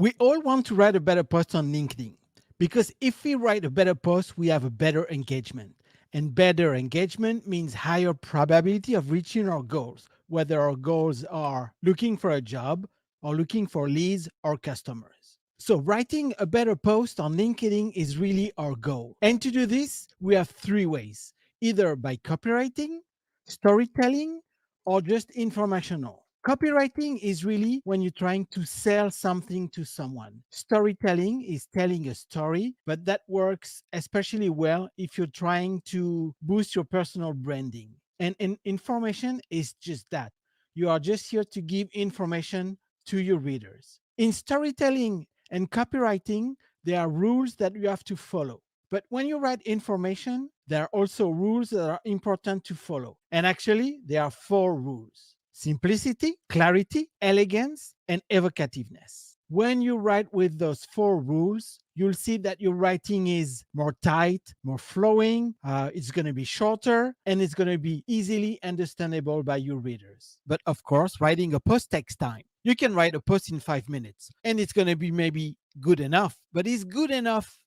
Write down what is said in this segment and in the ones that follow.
We all want to write a better post on LinkedIn because if we write a better post, we have a better engagement. And better engagement means higher probability of reaching our goals, whether our goals are looking for a job or looking for leads or customers. So, writing a better post on LinkedIn is really our goal. And to do this, we have three ways, either by copywriting, storytelling, or just informational. Copywriting is really when you're trying to sell something to someone. Storytelling is telling a story, but that works especially well if you're trying to boost your personal branding. And information is just that. You are just here to give information to your readers. In storytelling and copywriting, there are rules that you have to follow. But when you write information, there are also rules that are important to follow. And actually, there are four rules: simplicity, clarity, elegance, and evocativeness. When you write with those four rules, you'll see that your writing is more tight, more flowing, it's going to be shorter, and it's going to be easily understandable by your readers. But of course, writing a post takes time. You can write a post in 5 minutes, and it's going to be maybe good enough, but is good enough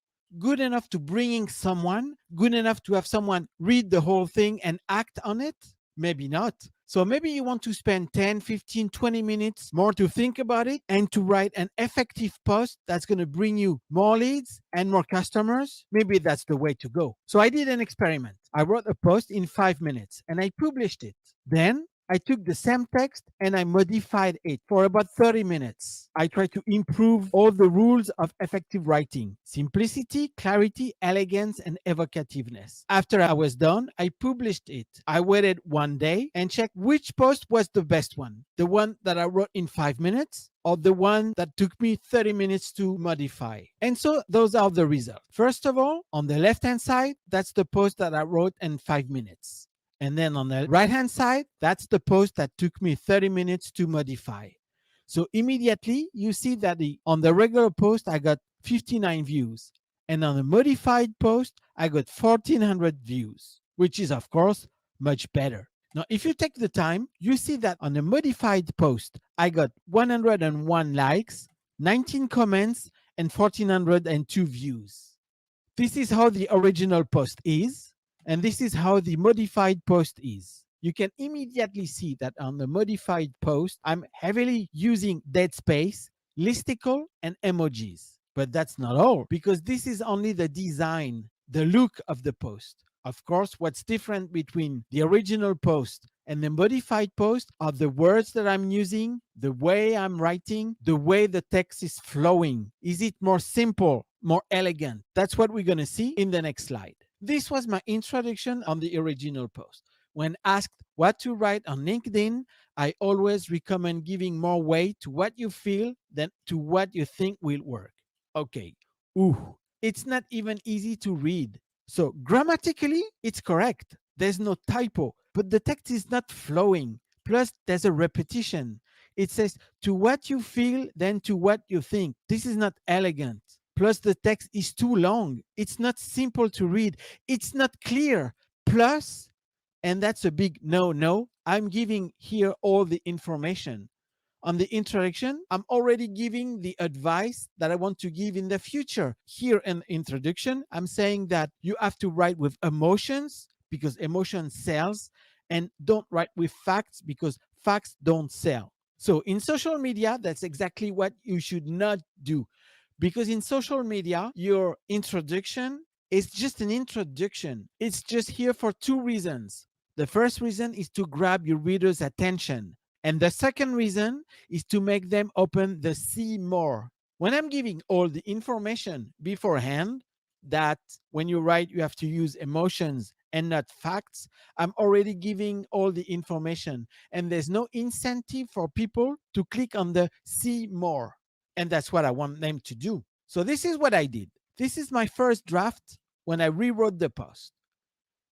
to bringing someone, good enough to have someone read the whole thing and act on it? Maybe not. So maybe you want to spend 10, 15, 20 minutes more to think about it and to write an effective post that's going to bring you more leads and more customers. Maybe that's the way to go. So I did an experiment. I wrote a post in 5 minutes and I published it. Then I took the same text and I modified it for about 30 minutes. I tried to improve all the rules of effective writing: simplicity, clarity, elegance, and evocativeness. After I was done, I published it. I waited one day and checked which post was the best one: the one that I wrote in 5 minutes or the one that took me 30 minutes to modify. And so those are the results. First of all, on the left hand side, that's the post that I wrote in 5 minutes. And then on the right hand side, that's the post that took me 30 minutes to modify. So immediately you see that on the regular post, I got 59 views. And on the modified post, I got 1,400 views, which is, of course, much better. Now, if you take the time, you see that on the modified post, I got 101 likes, 19 comments, and 1,402 views. This is how the original post is. And this is how the modified post is. You can immediately see that on the modified post, I'm heavily using dead space, listicle, and emojis. But that's not all, because this is only the design, the look of the post. Of course, what's different between the original post and the modified post are the words that I'm using, the way I'm writing, the way the text is flowing. Is it more simple, more elegant? That's what we're going to see in the next slide. This was my introduction on the original post. When asked what to write on LinkedIn, I always recommend giving more weight to what you feel than to what you think will work. Okay. Ooh, it's not even easy to read. So grammatically, it's correct. There's no typo, but the text is not flowing. Plus, there's a repetition. It says to what you feel, then to what you think. This is not elegant. Plus, the text is too long. It's not simple to read. It's not clear. Plus, and that's a big no, I'm giving here all the information. On the introduction, I'm already giving the advice that I want to give in the future. Here in the introduction, I'm saying that you have to write with emotions because emotion sells, and don't write with facts because facts don't sell. So in social media, that's exactly what you should not do. Because in social media, your introduction is just an introduction. It's just here for two reasons. The first reason is to grab your reader's attention. And the second reason is to make them open the see more. When I'm giving all the information beforehand, that when you write, you have to use emotions and not facts, I'm already giving all the information. And there's no incentive for people to click on the see more. And that's what I want them to do. So this is what I did. This is my first draft when I rewrote the post.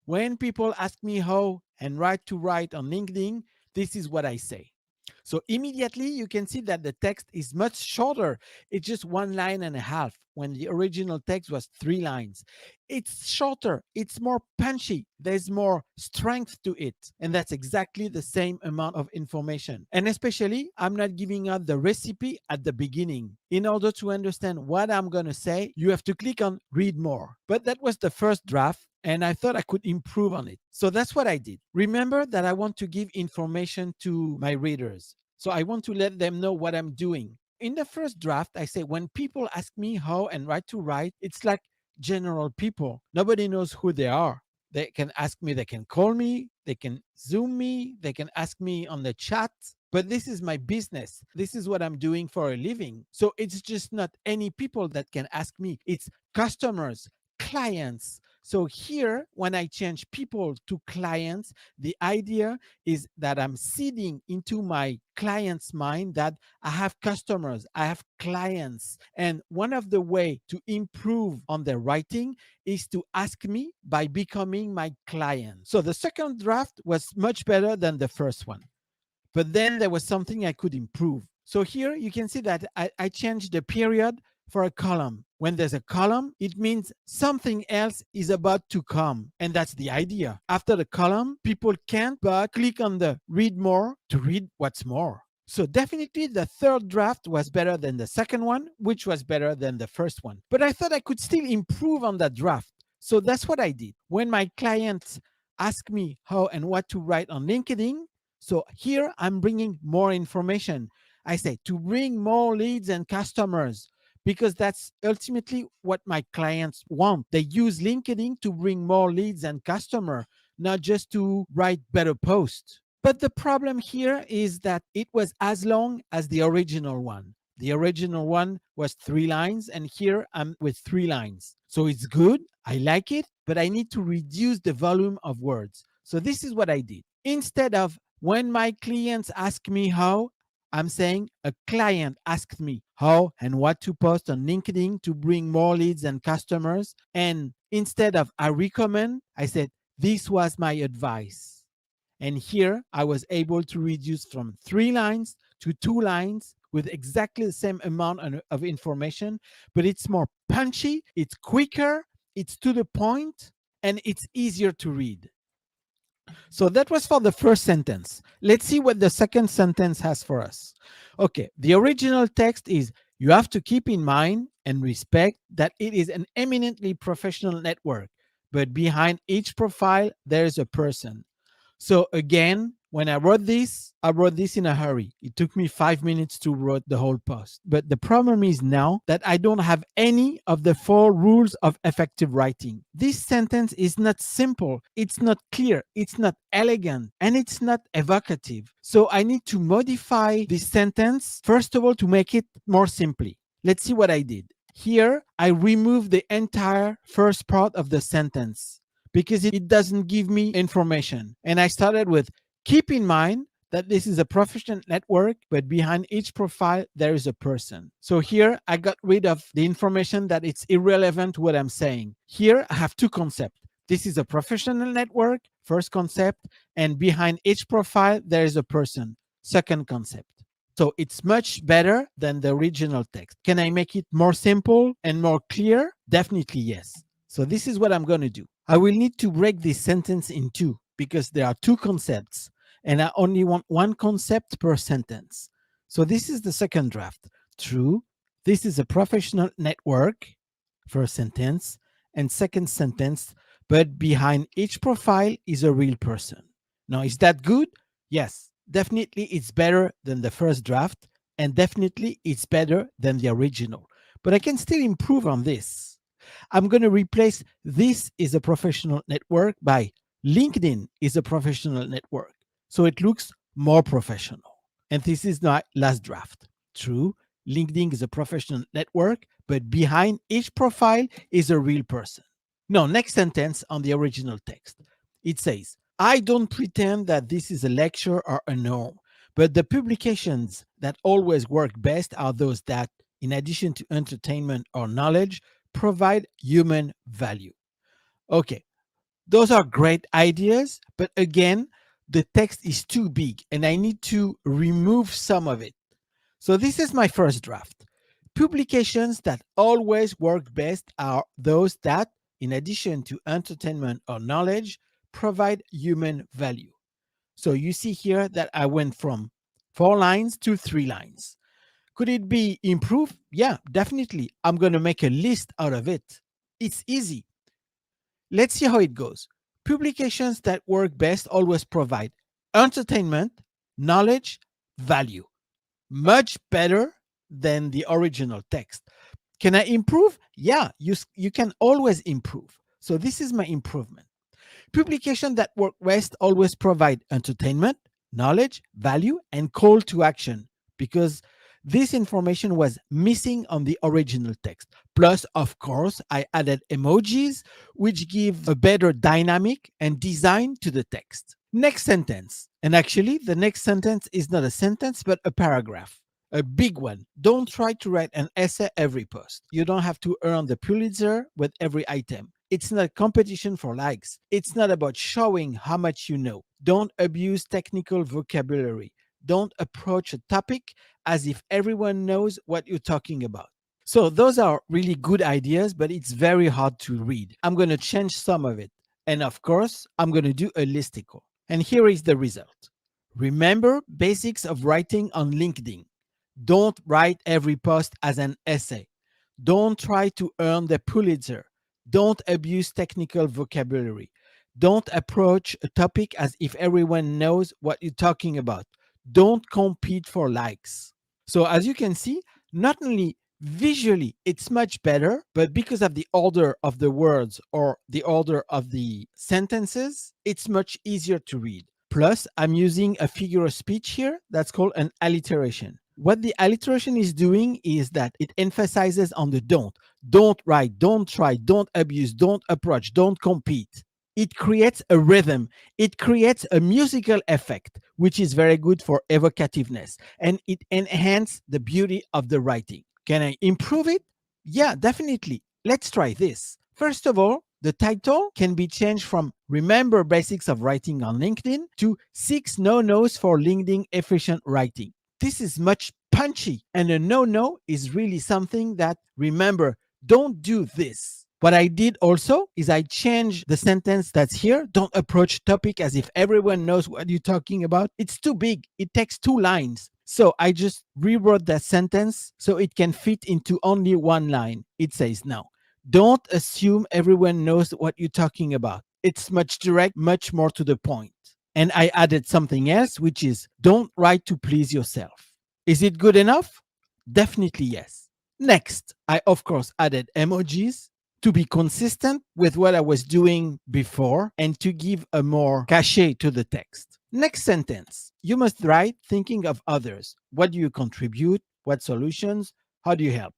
When people ask me how and write to write on LinkedIn, this is what I say. So immediately you can see that the text is much shorter. It's just 1.5 lines when the original text was 3 lines. It's shorter, it's more punchy, there's more strength to it. And that's exactly the same amount of information. And especially, I'm not giving out the recipe at the beginning. In order to understand what I'm going to say, you have to click on read more. But that was the first draft, and I thought I could improve on it. So that's what I did. Remember that I want to give information to my readers. So I want to let them know what I'm doing. In the first draft, I say when people ask me how and what to write, it's like general people. Nobody knows who they are. They can ask me, they can call me, they can Zoom me, they can ask me on the chat. But this is my business. This is what I'm doing for a living. So it's just not any people that can ask me, it's customers, clients. So here, when I change people to clients, the idea is that I'm seeding into my client's mind that I have customers, I have clients. And one of the way to improve on their writing is to ask me by becoming my client. So the second draft was much better than the first one. But then there was something I could improve. So here you can see that I changed the period for a column. When there's a column, it means something else is about to come. And that's the idea. After the column, people can't but click on the read more to read what's more. So definitely the third draft was better than the second one, which was better than the first one. But I thought I could still improve on that draft. So that's what I did. When my clients ask me how and what to write on LinkedIn, so here I'm bringing more information. I say to bring more leads and customers because that's ultimately what my clients want. They use LinkedIn to bring more leads and customer, not just to write better posts. But the problem here is that it was as long as the original one. The original one was 3 lines, and here I'm with 3 lines. So it's good. I like it, but I need to reduce the volume of words. So this is what I did. Instead of when my clients ask me how, I'm saying a client asked me how and what to post on LinkedIn to bring more leads and customers. And instead of I recommend, I said, this was my advice. And here I was able to reduce from 3 lines to 2 lines with exactly the same amount of information, but it's more punchy, it's quicker, it's to the point, and it's easier to read. So that was for the first sentence. Let's see what the second sentence has for us. Okay, the original text is you have to keep in mind and respect that it is an eminently professional network, but behind each profile, there is a person. So again, when I wrote this in a hurry. It took me 5 minutes to write the whole post. But the problem is now that I don't have any of the 4 rules of effective writing. This sentence is not simple, it's not clear, it's not elegant, and it's not evocative. So I need to modify this sentence, first of all, to make it more simply. Let's see what I did. Here, I removed the entire first part of the sentence because it doesn't give me information. And I started with keep in mind that this is a professional network, but behind each profile, there is a person. So here I got rid of the information that it's irrelevant to what I'm saying. Here I have 2 concepts. This is a professional network, first concept, and behind each profile, there is a person, second concept. So it's much better than the original text. Can I make it more simple and more clear? Definitely yes. So this is what I'm going to do. I will need to break this sentence in 2 because there are 2 concepts and I only want 1 concept per sentence. So this is the second draft. True, this is a professional network, first sentence, and second sentence, but behind each profile is a real person. Now, is that good? Yes, definitely it's better than the first draft, and definitely it's better than the original. But I can still improve on this. I'm going to replace this is a professional network by LinkedIn is a professional network. So it looks more professional. And this is my last draft. True, LinkedIn is a professional network, but behind each profile is a real person. Now, next sentence on the original text. It says, I don't pretend that this is a lecture or a norm, but the publications that always work best are those that, in addition to entertainment or knowledge, provide human value. Okay, those are great ideas, but again, the text is too big and I need to remove some of it. So this is my first draft. Publications that always work best are those that, in addition to entertainment or knowledge, provide human value. So you see here that I went from 4 lines to 3 lines. Could it be improved? Yeah, definitely. I'm going to make a list out of it. It's easy. Let's see how it goes. Publications that work best always provide entertainment, knowledge, value. Much better than the original text. Can I improve? Yeah, you can always improve. So this is my improvement. Publications that work best always provide entertainment, knowledge, value, and call to action because this information was missing on the original text. Plus, of course, I added emojis, which give a better dynamic and design to the text. Next sentence. And actually, the next sentence is not a sentence, but a paragraph. A big one. Don't try to write an essay every post. You don't have to earn the Pulitzer with every item. It's not a competition for likes. It's not about showing how much you know. Don't abuse technical vocabulary. Don't approach a topic as if everyone knows what you're talking about. So, those are really good ideas, but it's very hard to read. I'm going to change some of it. And of course, I'm going to do a listicle. And here is the result. Remember basics of writing on LinkedIn. Don't write every post as an essay. Don't try to earn the Pulitzer. Don't abuse technical vocabulary. Don't approach a topic as if everyone knows what you're talking about. Don't compete for likes. So, as you can see, not only visually it's much better, but because of the order of the words or the order of the sentences, it's much easier to read. Plus, I'm using a figure of speech here that's called an alliteration. What the alliteration is doing is that it emphasizes on the don't. Don't write, don't try, don't abuse, don't approach, don't compete. It creates a rhythm. It creates a musical effect, which is very good for evocativeness, and it enhances the beauty of the writing. Can I improve it? Yeah, definitely. Let's try this. First of all, the title can be changed from Remember Basics of Writing on LinkedIn to 6 No-Nos for LinkedIn Efficient Writing. This is much punchy, and a no is really something that, remember, don't do this. What I did also is I changed the sentence that's here. Don't approach topic as if everyone knows what you're talking about. It's too big. It takes 2 lines. So I just rewrote that sentence so it can fit into only 1 line. It says now, don't assume everyone knows what you're talking about. It's much direct, much more to the point. And I added something else, which is don't write to please yourself. Is it good enough? Definitely yes. Next, I of course added emojis to be consistent with what I was doing before and to give a more cachet to the text. Next sentence, you must write thinking of others. What do you contribute? What solutions? How do you help?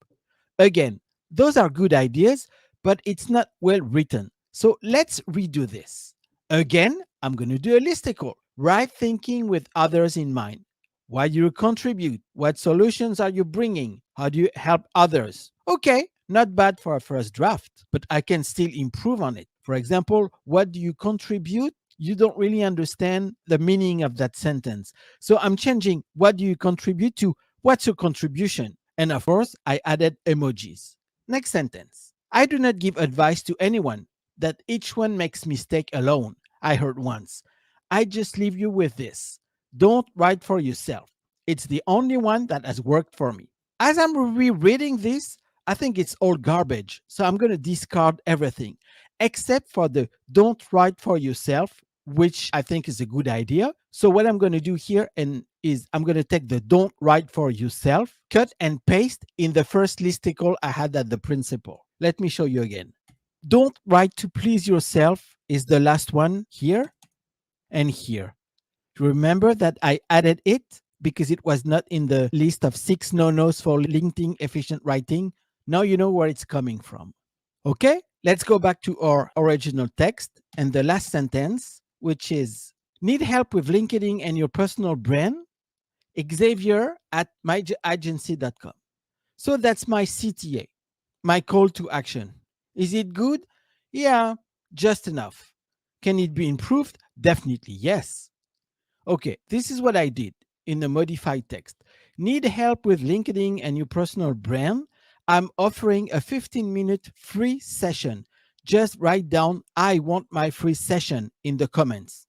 Again, those are good ideas, but it's not well written. So let's redo this. Again, I'm going to do a listicle. Write thinking with others in mind. Why do you contribute? What solutions are you bringing? How do you help others? Okay, not bad for a first draft, but I can still improve on it. For example, what do you contribute? You don't really understand the meaning of that sentence. So I'm changing what do you contribute to what's your contribution? And of course, I added emojis. Next sentence. I do not give advice to anyone that each one makes mistake alone. I heard once. I just leave you with this. Don't write for yourself. It's the only one that has worked for me. As I'm rereading this, I think it's all garbage. So I'm going to discard everything except for the don't write for yourself, which I think is a good idea. So what I'm going to do here is I'm going to take the don't write for yourself, cut and paste in the first listicle I had at the principal. Let me show you again. Don't write to please yourself is the last one here and here. Remember that I added it because it was not in the list of 6 no-nos for LinkedIn efficient writing. Now you know where it's coming from. Okay, let's go back to our original text and the last sentence, which is need help with LinkedIn and your personal brand? Xavier at myagency.com. So that's my CTA, my call to action. Is it good? Yeah, just enough. Can it be improved? Definitely yes. Okay, this is what I did in the modified text. Need help with LinkedIn and your personal brand? I'm offering a 15-minute free session. Just write down, I want my free session in the comments.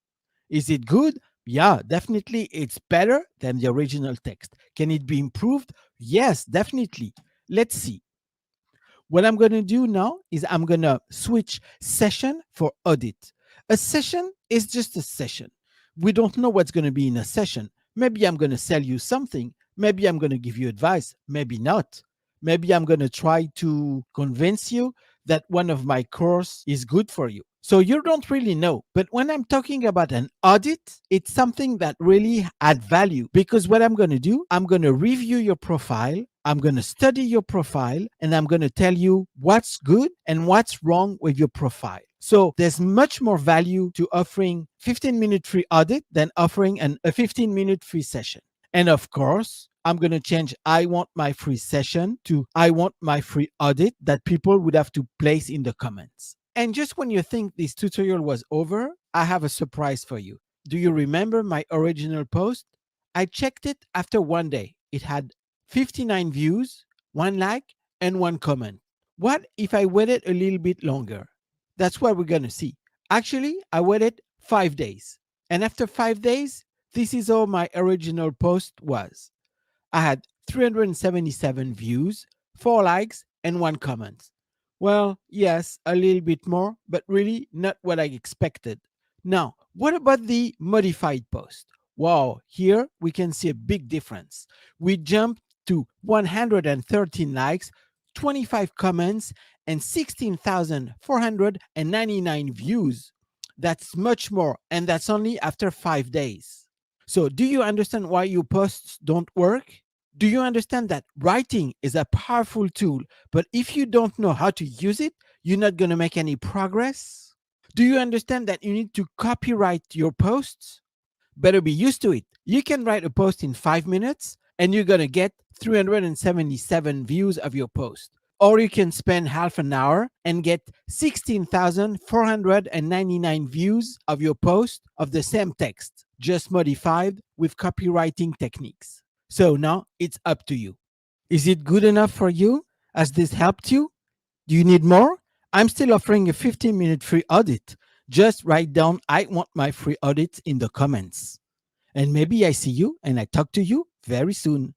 Is it good? Yeah, definitely. It's better than the original text. Can it be improved? Yes, definitely. Let's see. What I'm going to do now is I'm going to switch session for audit. A session is just a session. We don't know what's going to be in a session. Maybe I'm going to sell you something. Maybe I'm going to give you advice. Maybe not. Maybe I'm going to try to convince you that one of my course is good for you. So you don't really know. But when I'm talking about an audit, it's something that really add value because what I'm going to do, I'm going to review your profile. I'm going to study your profile and I'm going to tell you what's good and what's wrong with your profile. So there's much more value to offering 15-minute free audit than offering a 15-minute free session. And of course, I'm going to change I want my free session to I want my free audit that people would have to place in the comments. And just when you think this tutorial was over, I have a surprise for you. Do you remember my original post? I checked it after one day. It had 59 views, one like, and one comment. What if I waited a little bit longer? That's what we're going to see. Actually, I waited 5 days. And after 5 days, this is all my original post was. I had 377 views, 4 likes, and 1 comment. Well, yes, a little bit more, but really not what I expected. Now, what about the modified post? Wow, here we can see a big difference. We jumped to 113 likes, 25 comments, and 16,499 views. That's much more, and that's only after 5 days. So, do you understand why your posts don't work? Do you understand that writing is a powerful tool, but if you don't know how to use it, you're not going to make any progress? Do you understand that you need to copyright your posts? Better be used to it. You can write a post in 5 minutes and you're going to get 377 views of your post. Or you can spend half an hour and get 16,499 views of your post of the same text, just modified with copywriting techniques. So now it's up to you. Is it good enough for you? Has this helped you? Do you need more? I'm still offering a 15-minute free audit. Just write down, I want my free audit in the comments. And maybe I see you and I talk to you very soon.